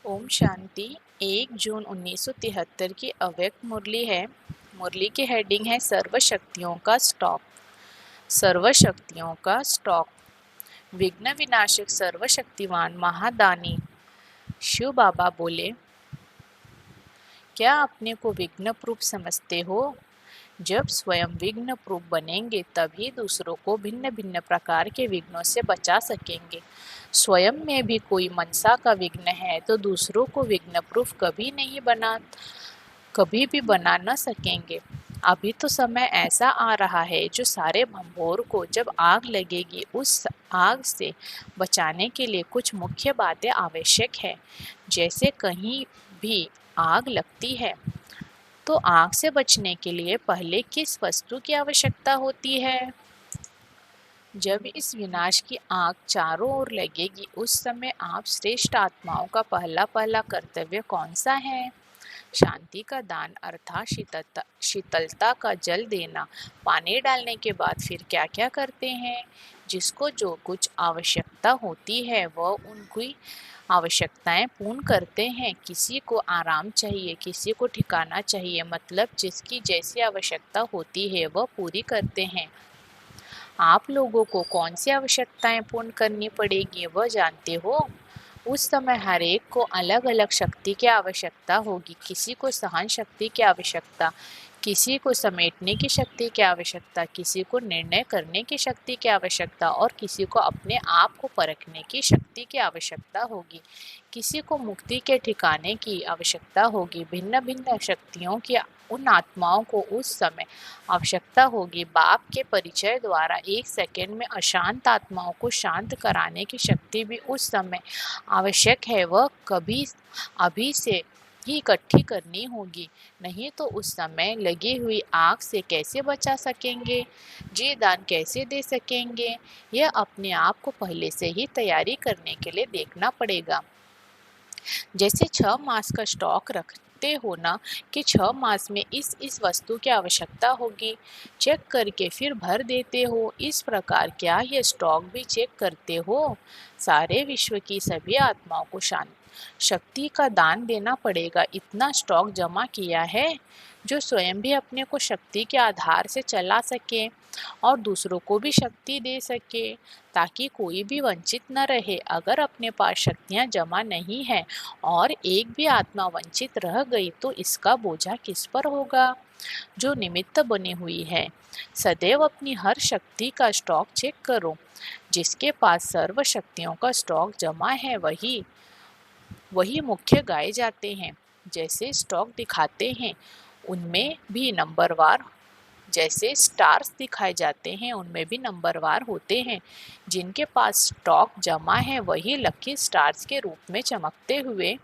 ओम शांति। 1 जून 1973 की अव्यक्त मुरली है। मुरली की हेडिंग है सर्व शक्तियों का स्टॉक। सर्व शक्तियों का स्टॉक। विघ्न विनाशक सर्वशक्तिवान महादानी शिव बाबा बोले, क्या अपने को विघ्न प्रूफ समझते हो? जब स्वयं विघ्न प्रूफ बनेंगे तभी दूसरों को भिन्न भिन्न प्रकार के विघ्नों से बचा सकेंगे। स्वयं में भी कोई मनसा का विघ्न है तो दूसरों को विघ्न प्रूफ कभी भी बना न सकेंगे। अभी तो समय ऐसा आ रहा है जो सारे भंभोर को जब आग लगेगी उस आग से बचाने के लिए कुछ मुख्य बातें आवश्यक है। जैसे कहीं भी आग लगती है तो आग से बचने के लिए पहले किस वस्तु की आवश्यकता होती है? जब इस विनाश की आग चारों ओर लगेगी उस समय आप श्रेष्ठ आत्माओं का पहला कर्तव्य कौन सा है? शांति का दान अर्थात शीतलता का जल देना। पानी डालने के बाद फिर क्या क्या करते हैं? जिसको जो कुछ आवश्यकता होती है वह उनकी आवश्यकताएं पूर्ण करते हैं। किसी को आराम चाहिए, किसी को ठिकाना चाहिए, मतलब जिसकी जैसी आवश्यकता होती है वह पूरी करते हैं। आप लोगों को कौन सी आवश्यकताएं पूर्ण करनी पड़ेगी वह जानते हो? उस समय हर एक को अलग अलग शक्ति की आवश्यकता होगी। किसी को सहन शक्ति की आवश्यकता, किसी को समेटने की शक्ति की आवश्यकता, किसी को निर्णय करने की शक्ति की आवश्यकता और किसी को अपने आप को परखने की शक्ति की आवश्यकता होगी। किसी को मुक्ति के ठिकाने की आवश्यकता होगी। भिन्न भिन्न शक्तियों की उन आत्माओं को उस समय आवश्यकता होगी। बाप के परिचय द्वारा 1 सेकंड में अशांत आत्माओं को शांत कराने की शक्ति भी उस समय आवश्यक है। वह कभी अभी से ही इकट्ठी करनी होगी, नहीं तो उस समय लगी हुई आग से कैसे बचा सकेंगे, जी दान कैसे दे सकेंगे? यह अपने आप को पहले से ही तैयारी करने के लिए देखना पड़ेगा। जैसे 6 मास का स्टॉक रखते हो ना कि 6 मास में इस वस्तु की आवश्यकता होगी, चेक करके फिर भर देते हो। इस प्रकार क्या यह स्टॉक भी चेक करते हो? सारे विश्व की सभी आत्माओं को शक्ति का दान देना पड़ेगा। इतना स्टॉक जमा किया है जो स्वयं भी अपने को शक्ति के आधार से चला सके और दूसरों को भी शक्ति दे सके, ताकि कोई भी वंचित न रहे। अगर अपने पास शक्तियाँ जमा नहीं है और एक भी आत्मा वंचित रह गई तो इसका बोझा किस पर होगा जो निमित्त बनी हुई है। सदैव अपनी हर शक्ति का स्टॉक चेक करो। जिसके पास सर्व शक्तियों का स्टॉक जमा है वही मुख्य गाए जाते हैं। जैसे स्टॉक दिखाते हैं उनमें भी नंबरवार, जैसे स्टार्स दिखाए जाते हैं उनमें भी नंबरवार होते हैं। जिनके पास स्टॉक जमा है वही लकी स्टार्स के रूप में चमकते हुए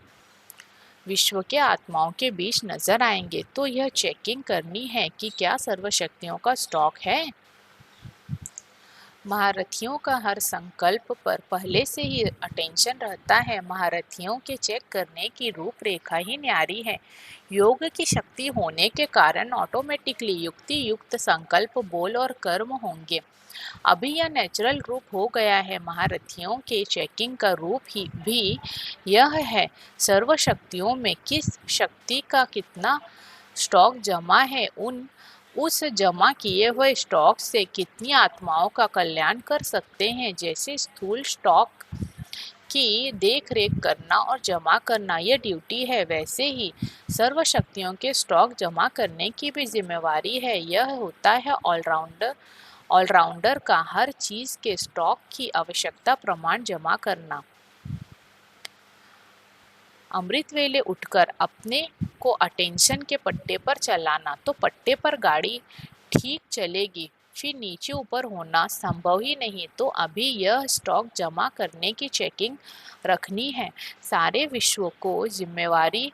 विश्व के आत्माओं के बीच नजर आएंगे। तो यह चेकिंग करनी है कि क्या सर्वशक्तियों का स्टॉक है। महारथियों का हर संकल्प पर पहले से ही अटेंशन रहता है। महारथियों के चेक करने की रूपरेखा ही न्यारी है। योग की शक्ति होने के कारण ऑटोमेटिकली युक्ति युक्त संकल्प, बोल और कर्म होंगे। अभी यह नेचुरल रूप हो गया है। महारथियों के चेकिंग का रूप ही भी यह है। सर्व शक्तियों में किस शक्ति का कितना स्टॉक जमा है, उस जमा किए हुए स्टॉक से कितनी आत्माओं का कल्याण कर सकते हैं। जैसे स्थूल स्टॉक की देख रेख करना और जमा करना यह ड्यूटी है, वैसे ही सर्व शक्तियों के स्टॉक जमा करने की भी जिम्मेवारी है। यह होता है ऑलराउंडर का हर चीज के स्टॉक की आवश्यकता प्रमाण जमा करना। अमृत वेले उठकर अपने को अटेंशन के पट्टे पर चलाना, तो पट्टे पर गाड़ी ठीक चलेगी। फिर नीचे ऊपर होना संभव ही नहीं। तो अभी यह स्टॉक जमा करने की चेकिंग रखनी है। सारे विश्व को जिम्मेवारी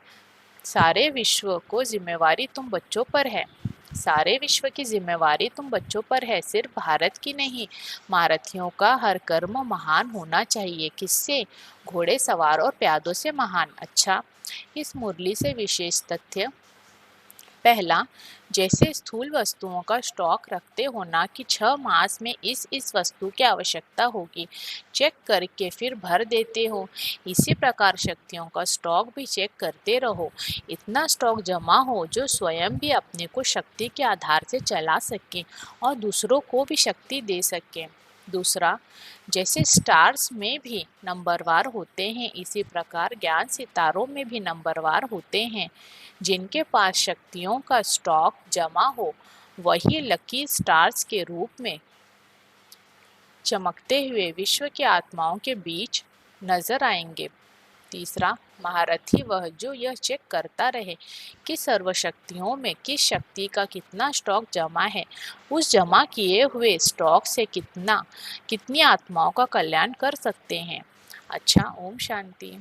तुम बच्चों पर है। सारे विश्व की जिम्मेवारी तुम बच्चों पर है, सिर्फ भारत की नहीं। महारथियों का हर कर्म महान होना चाहिए। किससे? घोड़े सवार और प्यादों से महान। अच्छा, इस मुरली से विशेष तथ्य पहला, जैसे स्थूल वस्तुओं का स्टॉक रखते हो ना कि 6 मास में इस वस्तु की आवश्यकता होगी, चेक करके फिर भर देते हो। इसी प्रकार शक्तियों का स्टॉक भी चेक करते रहो। इतना स्टॉक जमा हो जो स्वयं भी अपने को शक्ति के आधार से चला सके और दूसरों को भी शक्ति दे सके। दूसरा, जैसे स्टार्स में भी नंबरवार होते हैं, इसी प्रकार ज्ञान सितारों में भी नंबरवार होते हैं। जिनके पास शक्तियों का स्टॉक जमा हो वही लकी स्टार्स के रूप में चमकते हुए विश्व की आत्माओं के बीच नजर आएंगे। तीसरा, महारथी वह जो यह चेक करता रहे कि सर्वशक्तियों में किस शक्ति का कितना स्टॉक जमा है। उस जमा किए हुए स्टॉक से कितनी आत्माओं का कल्याण कर सकते हैं। अच्छा, ओम शांति।